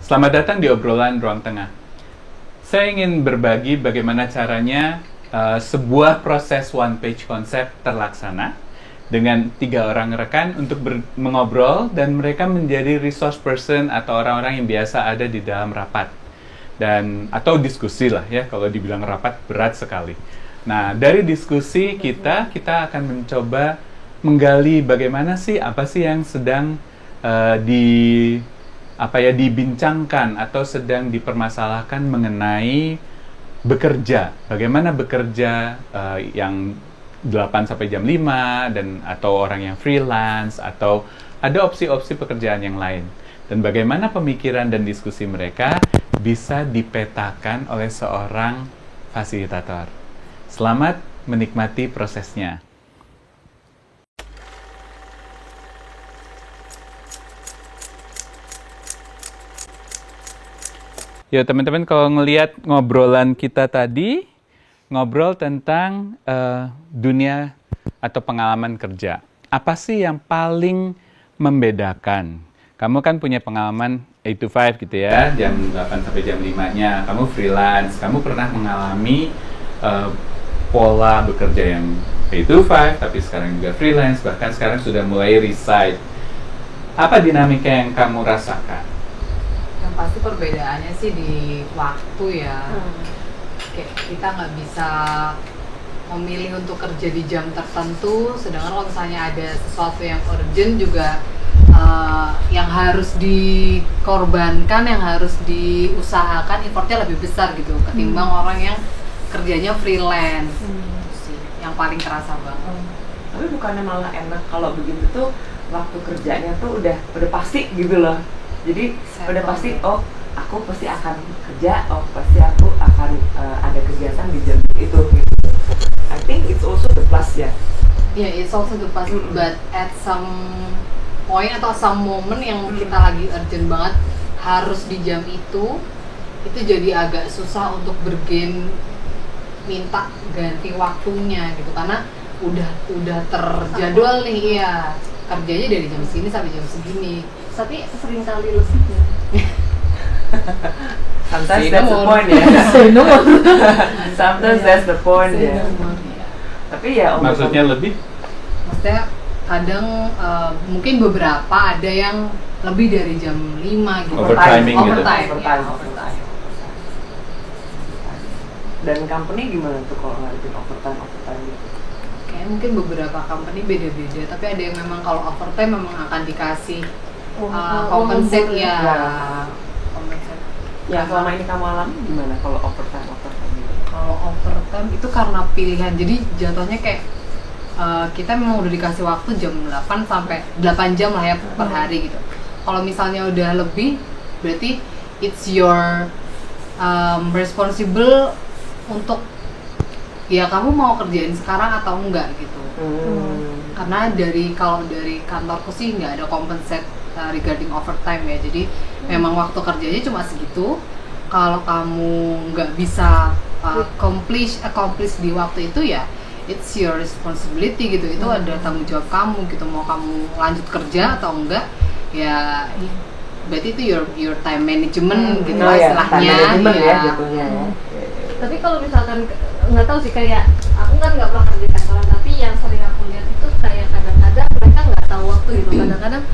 Selamat datang di obrolan ruang tengah. Saya ingin berbagi bagaimana caranya sebuah proses one page concept terlaksana dengan 3 orang rekan untuk mengobrol dan mereka menjadi resource person atau orang-orang yang biasa ada di dalam rapat dan atau diskusi lah ya, kalau dibilang rapat berat sekali. Nah, dari diskusi kita akan mencoba menggali bagaimana sih apa sih yang sedang dibincangkan atau sedang dipermasalahkan mengenai bekerja. Bagaimana bekerja yang 8 sampai jam 5 dan atau orang yang freelance atau ada opsi-opsi pekerjaan yang lain. Dan bagaimana pemikiran dan diskusi mereka bisa dipetakan oleh seorang fasilitator. Selamat menikmati prosesnya. Ya teman-teman, kalau ngelihat ngobrolan kita tadi, ngobrol tentang dunia atau pengalaman kerja. Apa sih yang paling membedakan? Kamu kan punya pengalaman 8 to 5 gitu ya, jam 8 sampai jam 5-nya. Kamu freelance, kamu pernah mengalami pola bekerja yang 8 to 5, tapi sekarang juga freelance, bahkan sekarang sudah mulai reside. Apa dinamika yang kamu rasakan? Yang pasti perbedaannya sih di waktu ya. Kayak kita nggak bisa memilih untuk kerja di jam tertentu, sedangkan kalau misalnya ada sesuatu yang urgent juga yang harus dikorbankan, yang harus diusahakan, effortnya lebih besar gitu ketimbang orang yang kerjanya freelance. Itu sih yang paling terasa banget. Tapi bukannya malah enak kalau begitu tuh waktu kerjanya tuh udah pasti gitu loh. Jadi udah pasti, oh aku pasti akan kerja, oh pasti aku akan ada kegiatan di jam itu gitu. I think it's also the plus ya. Yeah, it's also the plus, but at some point atau some moment yang kita lagi urgent banget harus di jam itu jadi agak susah untuk minta ganti waktunya gitu, karena udah terjadwal nih ya, kerjanya dari jam segini sampai jam segini. Tapi sering kali lebihnya. Sometimes that's the point ya. Sometimes that's the point ya. Tapi ya maksudnya lebih? Maksudnya kadang mungkin beberapa ada yang lebih dari jam 5 gitu. Overtiming gitu. Overtime. Dan company gimana tuh kalau ngadepin overtime gitu? Kayak mungkin beberapa company beda-beda, tapi ada yang memang kalau overtime memang akan dikasih compensate ya. Compensate. Ya selama ini kamu alami gimana kalau overtime gitu? Kalau overtime itu karena pilihan, jadi jatuhnya kayak kita memang udah dikasih waktu jam 8 sampai 8 jam lah ya per hari gitu. Kalau misalnya udah lebih, berarti it's your responsible untuk ya kamu mau kerjain sekarang atau enggak gitu. Karena kalau dari kantorku sih nggak ada compensate regarding overtime ya, jadi memang waktu kerjanya cuma segitu. Kalau kamu nggak bisa accomplish di waktu itu ya it's your responsibility gitu, itu ada tanggung jawab kamu gitu, mau kamu lanjut kerja atau enggak ya, berarti itu your time management gitu lah istilahnya ya. Tapi kalau misalkan nggak tahu sih, kayak aku kan nggak pernah kerja kantoran, tapi yang sering aku lihat itu kayak kadang-kadang mereka nggak tahu waktu gitu. Kadang-kadang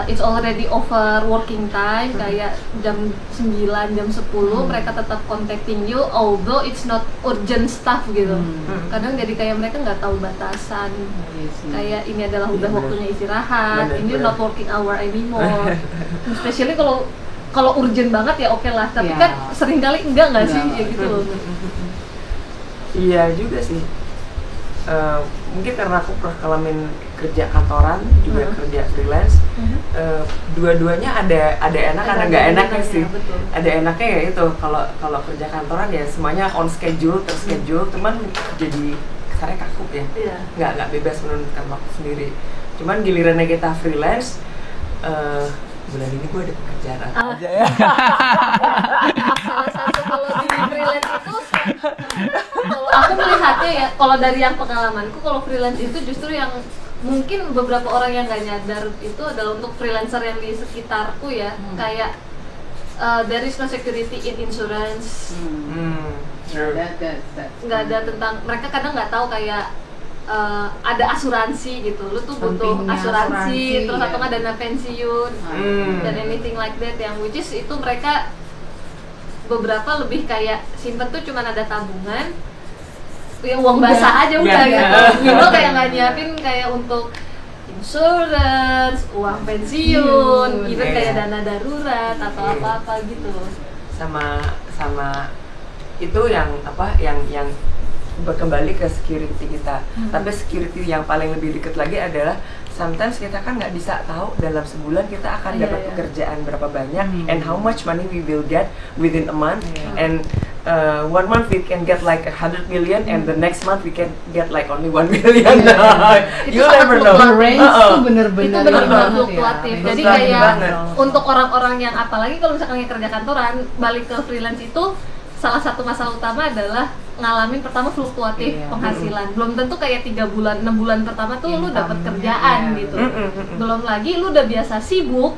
it's already over working time, kayak jam 9, jam 10 mereka tetap contacting you although it's not urgent stuff gitu. Kadang jadi kayak mereka nggak tahu batasan, kayak ini adalah udah waktunya istirahat, ini not working hour anymore. Especially kalau urgent banget ya oke lah, tapi kan seringkali enggak sih ya gitu loh. Iya juga sih. Mungkin karena aku pernah ngalamin kerja kantoran juga kerja freelance, dua-duanya ada enak ada nggak enaknya sih. Ada enaknya ya itu kalau kerja kantoran ya semuanya on schedule, terschedule, cuman jadi kesannya kaku ya, nggak bebas menentukan waktu sendiri. Cuman gilirannya kita freelance, bulan ini gue ada pekerjaan aja ya. Salah satu kalau di freelance itu, kalau aku melihatnya ya, kalau dari yang pengalamanku, kalau freelance itu justru yang mungkin beberapa orang yang nggak nyadar itu adalah untuk freelancer yang di sekitarku ya, kayak there is no security in insurance. True. Nggak ada tentang, mereka kadang nggak tahu kayak ada asuransi gitu, lu tuh butuh Pentingnya asuransi, terus ya. atau nggak dana pensiun dan anything like that, yang which is itu mereka beberapa lebih kayak simpen tuh cuma ada tabungan, ya uang basah aja udah gitu, gitu kayak nggak nyiapin kayak untuk insurance, uang pensiun, even kayak dana darurat atau apa-apa gitu. Sama itu yang kembali ke security kita. Tapi security yang paling lebih dekat lagi adalah sometimes kita kan nggak bisa tahu dalam sebulan kita akan dapat pekerjaan berapa banyak and how much money we will get within a month and 1 month we can get like 100 million and the next month we can get like only 1 million. Itu You sangat never know. Range tuh itu bener-bener benar-benar banget fluktuatif. ya. Jadi Fluktuatif kayak banget. untuk orang-orang yang apalagi kalau misalkan yang kerja kantoran, balik ke freelance itu salah satu masalah utama adalah ngalamin pertama fluktuatif penghasilan. Belum tentu kayak 3 bulan, 6 bulan pertama tuh lu dapat kerjaan gitu. Belum lagi lu udah biasa sibuk,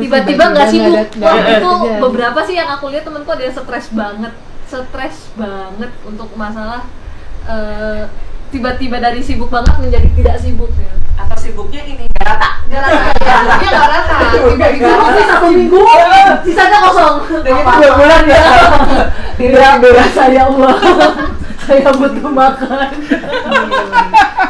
tiba-tiba nggak sibuk. Wah, itu beberapa sih yang aku lihat temenku ada yang stres banget untuk masalah tiba-tiba dari sibuk banget menjadi tidak sibuk ya. Atau sibuknya ini nggak rata. Nggak rata, dia nggak rata. Tiba-tiba lu bisa 1 minggu, sisanya kosong. Dan itu 2 bulan ya. Tidak Saya Allah, saya butuh makan.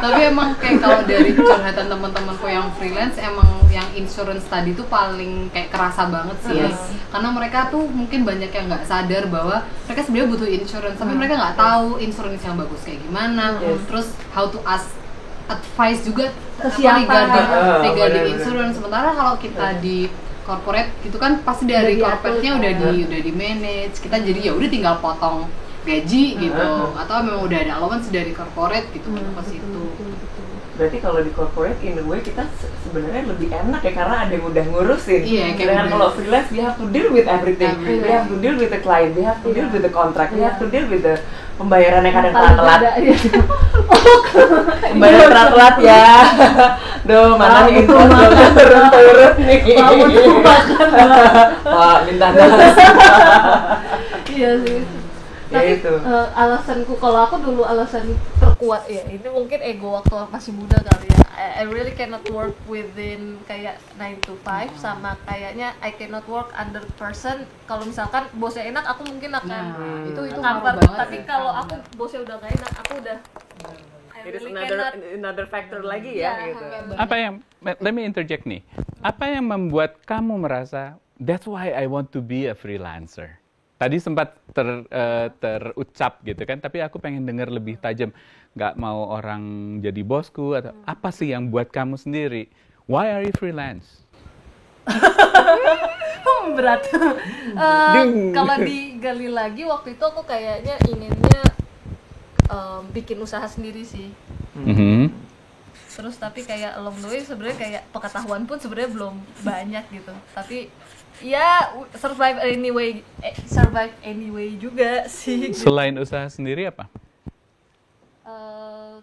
Tapi emang kayak kalau dari curhatan teman-temanku yang freelance, emang yang insurance tadi tuh paling kayak kerasa banget sih ya. Karena mereka tuh mungkin banyak yang nggak sadar bahwa mereka sebenarnya butuh insurance, tapi mereka nggak tahu insurance yang bagus kayak gimana. Terus how to ask advice juga regarding insurance. Sementara kalau kita di corporate gitu kan pasti dari corporate-nya udah di manage. Kita jadi ya udah tinggal potong gaji gitu, atau memang udah ada allowance dari corporate gitu ke situ. Berarti kalau di corporate in a way kita sebenarnya lebih enak ya karena ada yang udah ngurusin. Iya, kayak dengan kalau freelance we have to deal with everything. We have to deal with the client, we have to deal with the contract, we have to deal with the pembayaran yang kadang telat. Pembayaran telat ya. Duh, mana nih info turun nih. Pak, minta nasi. Iya sih. Tapi alasanku, kalau aku dulu alasan terkuat ya, ini mungkin ego waktu masih muda kali ya. I really cannot work within kayak 9 to 5 sama kayaknya I cannot work under person. Kalau misalkan bosnya enak, aku mungkin akan itu ngampar. ngaruh banget Tapi ya. kalau aku bosnya udah gak enak, aku udah It is another factor lagi ya gitu. Apa yang, let me interject nih, apa yang membuat kamu merasa that's why I want to be a freelancer? Tadi sempat terucap gitu kan, tapi aku pengen dengar lebih tajam. Nggak mau orang jadi bosku atau apa sih yang buat kamu sendiri? Why are you freelance? berat. Kalau digali lagi waktu itu aku kayaknya inginnya bikin usaha sendiri sih. Terus tapi kayak along the way sebenarnya kayak pengetahuan pun sebenarnya belum banyak gitu. Tapi ya survive anyway juga sih. Selain usaha sendiri apa?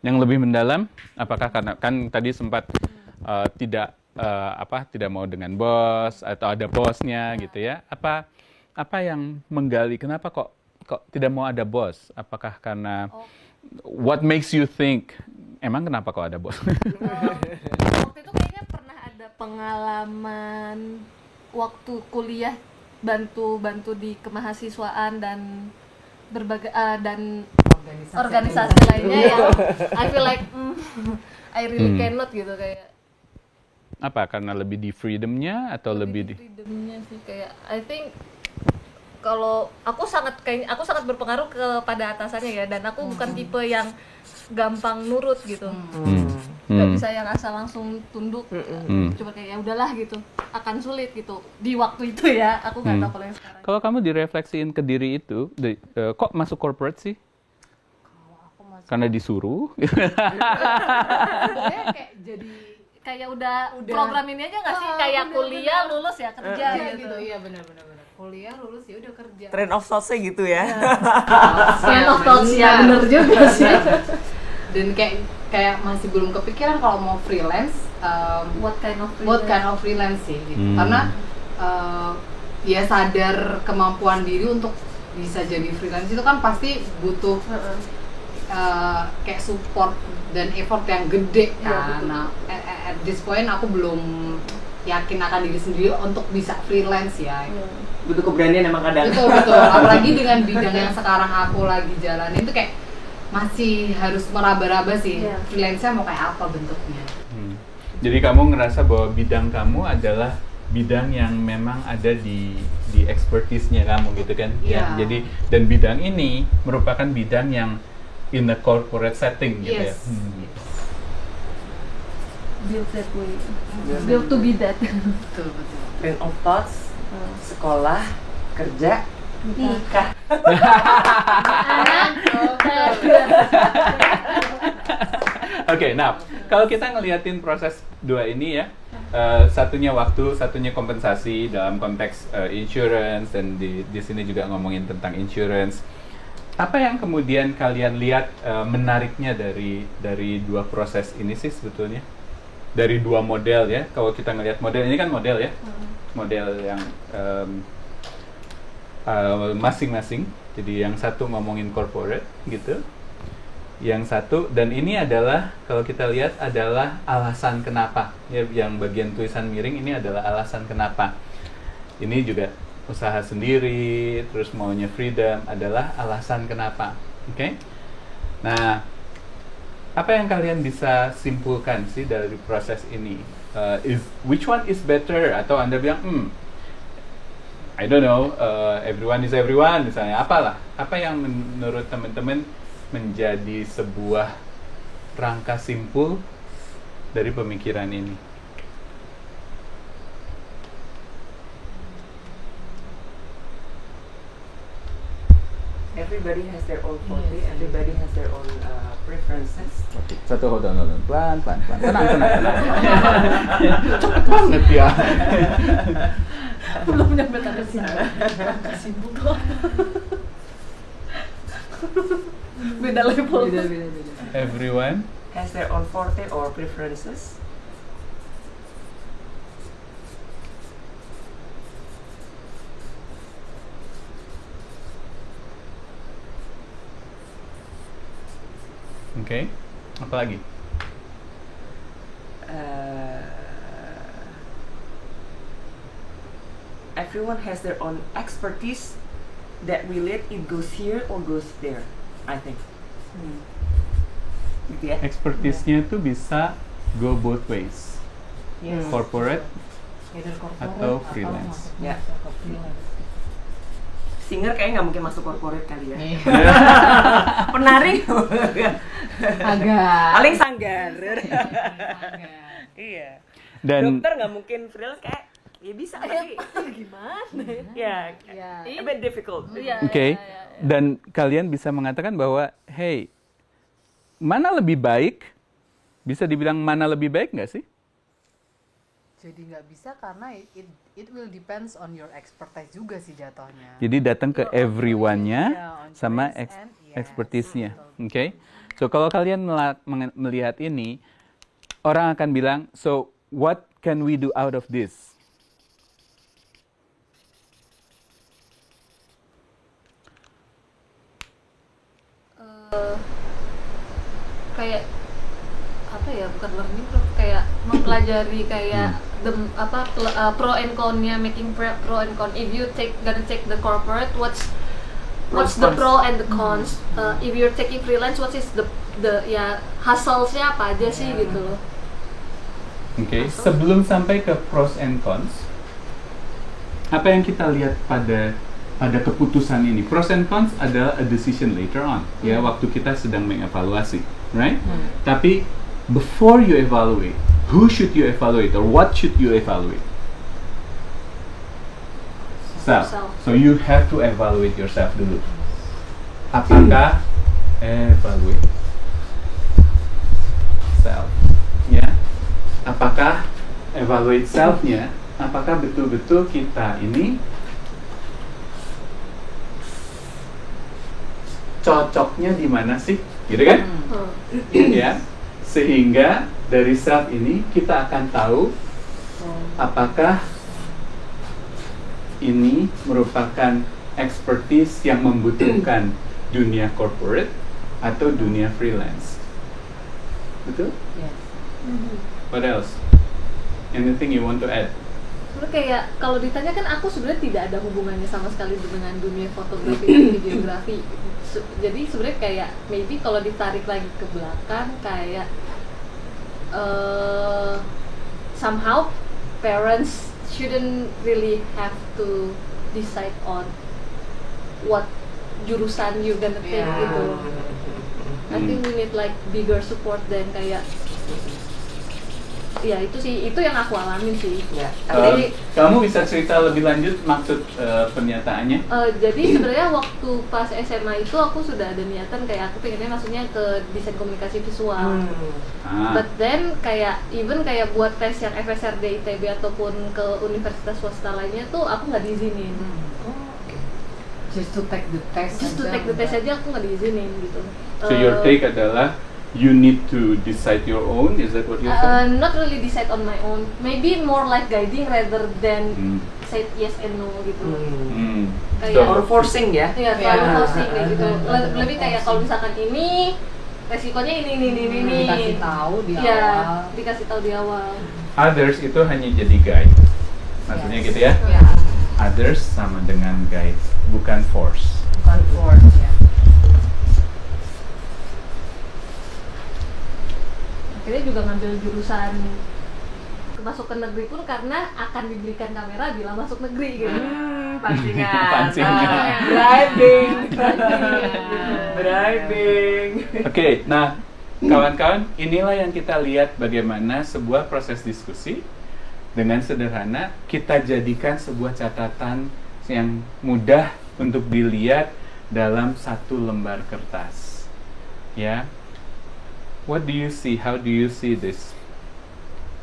Yang lebih mendalam, apakah karena kan tadi sempat tidak mau dengan bos atau ada bosnya gitu ya? Apa yang menggali? Kenapa kok tidak mau ada bos? Apakah karena what makes you think? Emang kenapa kok ada bos? Waktu itu kayaknya pernah ada pengalaman waktu kuliah bantu di kemahasiswaan dan berbagai dan organisasi lainnya yang I feel like I really cannot gitu kayak. Apa? Karena lebih di freedom-nya atau lebih di freedom-nya sih kayak I think kalau aku sangat berpengaruh kepada atasannya ya, dan aku bukan tipe yang gampang nurut gitu. Nggak bisa yang asal langsung tunduk. Coba kayak ya udahlah gitu. Akan sulit gitu di waktu itu ya. Aku nggak tahu kalau yang sekarang. Kalau kamu direfleksiin ke diri itu, kok masuk corporate sih? Karena disuruh? Kayak jadi kayak udah program ini aja nggak sih, kayak kuliah lulus ya kerja gitu. Iya benar. Kuliah lulus ya udah kerja. Train of thought-nya gitu ya. Train of thought ya bener juga sih. Dan kayak masih belum kepikiran kalau mau freelance. What kind of What kind of freelance sih gitu. Karena ya sadar kemampuan diri untuk bisa jadi freelance itu kan pasti butuh kayak support dan effort yang gede kan. Nah, at this point aku belum yakin akan diri sendiri untuk bisa freelance ya. Butuh keberanian emang kadang. Betul. Apalagi dengan bidang yang sekarang aku lagi jalanin itu kayak masih harus meraba-raba sih. Freelance-nya mau kayak apa bentuknya. Jadi kamu ngerasa bahwa bidang kamu adalah bidang yang memang ada di expertise-nya kamu gitu kan? Yeah. Ya, jadi dan bidang ini merupakan bidang yang in a corporate setting gitu ya. Build that way. Build to be that. Betul. Train of thoughts, sekolah, kerja, nikah. Oke, nah kalau kita ngeliatin proses dua ini ya, satunya waktu, satunya kompensasi dalam konteks insurance, dan di sini juga ngomongin tentang insurance. Apa yang kemudian kalian lihat menariknya dari dua proses ini sih sebetulnya? Dari dua model ya, kalau kita ngelihat model ini kan model ya, model yang masing-masing. Jadi yang satu ngomongin corporate gitu, yang satu, dan ini adalah kalau kita lihat adalah alasan kenapa ya, yang bagian tulisan miring ini adalah alasan kenapa. Ini juga usaha sendiri, terus maunya freedom adalah alasan kenapa. Oke? Nah, apa yang kalian bisa simpulkan sih dari proses ini? Which one is better? Atau Anda bilang, I don't know, everyone is everyone misalnya. Apalah? Apa yang menurut teman-teman menjadi sebuah rangka simpul dari pemikiran ini? Everybody has their own forte, everybody has their own preferences. Oke, satu hold on. Pelan. Tenang. Cepet banget ya. Belum nyampe ke sini. Sibuk kok. Beda level. Beda. Everyone Has their own forte or preferences. Oke, apa lagi? Everyone has their own expertise that relate, it goes here or goes there, I think. Gitu ya? Expertise-nya tuh bisa go both ways, corporate atau freelance. Ya. Singer kayaknya nggak mungkin masuk corporate kali ya. Penari Agak. paling sanggar. Iya. Dan Dokter nggak mungkin freelance kayak ya bisa tapi Gimana ya a bit difficult. Oke, dan kalian bisa mengatakan bahwa, hey, mana lebih baik? Bisa dibilang mana lebih baik nggak sih? Jadi nggak bisa karena it will depends on your expertise juga sih jatuhnya. Jadi datang ke everyone-nya on sama choice and expertise-nya. Oke. So kalau kalian melihat ini, orang akan bilang, so what can we do out of this? Kayak apa ya, bukan learning curve, kayak mempelajari kayak pro and con-nya, making pro and con. If you gonna take the corporate, what's the pro and the cons? If you're taking freelance, what is the ya hustle-nya apa aja sih gitu loh. Oke, sebelum sampai ke pros and cons, apa yang kita lihat pada keputusan ini? Pros and cons adalah a decision later on, ya, waktu kita sedang mengevaluasi, right? Tapi before you evaluate, who should you evaluate or what should you evaluate? Self. So you have to evaluate yourself dulu. Apakah evaluate self, ya? Apakah evaluate self-nya? Apakah betul-betul kita ini cocoknya di mana sih? Gitu kan? Ya. Sehingga dari self ini kita akan tahu apakah ini merupakan expertise yang membutuhkan dunia corporate atau dunia freelance. Betul? Yes. What else? Anything you want to add? Sebenarnya kayak kalau ditanya kan aku sebenarnya tidak ada hubungannya sama sekali dengan dunia fotografi dan videografi. Jadi sebenarnya kayak maybe kalau ditarik lagi ke belakang kayak somehow parents shouldn't really have to decide on what jurusan you gonna take gitu. I think we need like bigger support than kayak ya itu sih, itu yang aku alamin sih. Jadi kamu bisa cerita lebih lanjut maksud pernyataannya? Jadi sebenarnya waktu pas SMA itu aku sudah ada niatan kayak aku pengennya maksudnya ke desain komunikasi visual. But then kayak even kayak buat tes yang FSRD ITB ataupun ke universitas swasta lainnya tuh aku nggak diizinin. Just to take the test. Just to take the test aja aku nggak diizinin gitu. So your take adalah you need to decide your own, is that what you said? Not really decide on my own, maybe more like guiding rather than say yes and no gitu. Kayak Or forcing ya? Iya, terlalu forcing kayak gitu. Lebih kayak kalau misalkan ini resikonya ini. Dikasih tahu di awal. Iya, dikasih tahu di awal. Others itu hanya jadi guide, maksudnya gitu ya? Others sama dengan guide, bukan force. Bukan force ya. Akhirnya juga ngambil jurusan masuk ke negeri pun karena akan dibelikan kamera bila masuk negeri gitu. Pancingan. Driving. Oke, nah kawan-kawan, inilah yang kita lihat bagaimana sebuah proses diskusi dengan sederhana kita jadikan sebuah catatan yang mudah untuk dilihat dalam satu lembar kertas. Ya. What do you see? How do you see this?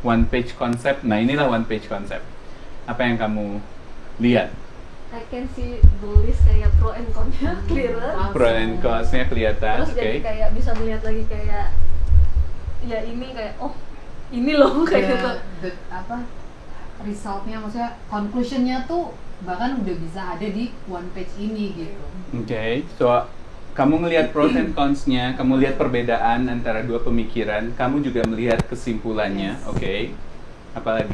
One page concept. Nah, inilah one page concept. Apa yang kamu lihat? I can see the list kayak pro and con-nya clearer. Pro and cons-nya kelihatan. Terus jadi kayak bisa melihat lagi kayak ya ini kayak oh ini loh kayak gitu. Resultnya maksudnya conclusionnya tuh bahkan udah bisa ada di one page ini gitu. Oke, so kamu melihat pros and cons-nya, kamu lihat perbedaan antara dua pemikiran, kamu juga melihat kesimpulannya, oke? Apalagi?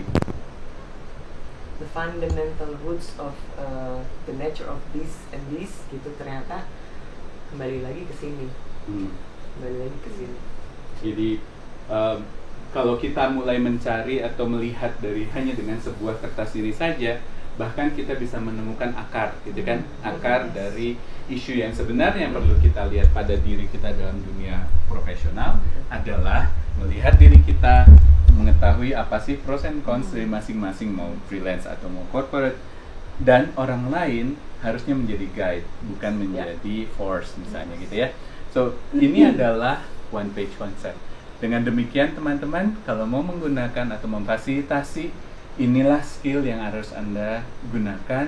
The fundamental roots of the nature of this and this gitu ternyata kembali lagi ke sini. Jadi kalau kita mulai mencari atau melihat dari hanya dengan sebuah kertas ini saja, bahkan kita bisa menemukan akar, gitu kan? Akar dari isu yang sebenarnya yang perlu kita lihat pada diri kita dalam dunia profesional adalah melihat diri kita, mengetahui apa sih pros and cons dari masing-masing, mau freelance atau mau corporate, dan orang lain harusnya menjadi guide, bukan menjadi force misalnya gitu ya. So ini adalah one page concept. Dengan demikian teman-teman, kalau mau menggunakan atau memfasilitasi, inilah skill yang harus Anda gunakan,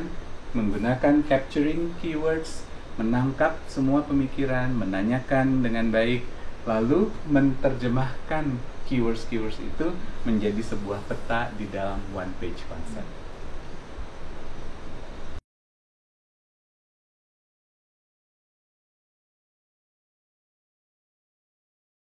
menggunakan capturing keywords, menangkap semua pemikiran, menanyakan dengan baik, lalu menerjemahkan keywords itu menjadi sebuah peta di dalam one page concept.